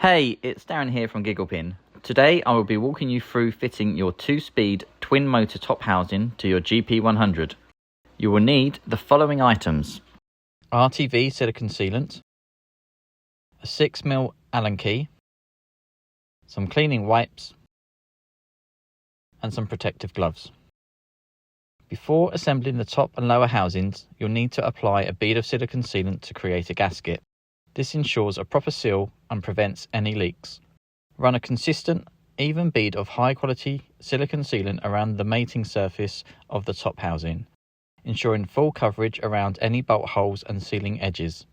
Hey, it's Darren here from Gigglepin. Today I will be walking you through fitting your 2-speed twin motor top housing to your GP100. You will need the following items: RTV silicone sealant, a 6mm Allen key, some cleaning wipes, and some protective gloves. Before assembling the top and lower housings, you'll need to apply a bead of silicone sealant to create a gasket. This ensures a proper seal and prevents any leaks. Run a consistent, even bead of high-quality silicone sealant around the mating surface of the top housing, ensuring full coverage around any bolt holes and sealing edges.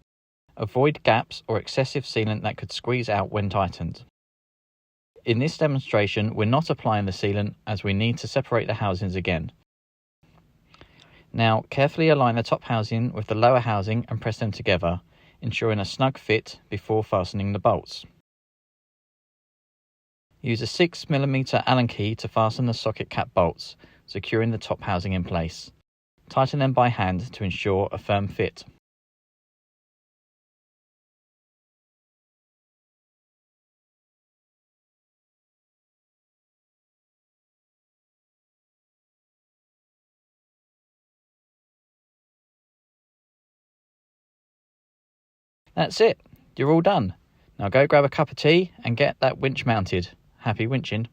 Avoid gaps or excessive sealant that could squeeze out when tightened. In this demonstration, we're not applying the sealant as we need to separate the housings again. Now, carefully align the top housing with the lower housing and press them together, ensuring a snug fit before fastening the bolts. Use a 6mm Allen key to fasten the socket cap bolts, securing the top housing in place. Tighten them by hand to ensure a firm fit. That's it, you're all done. Now go grab a cup of tea and get that winch mounted. Happy winching.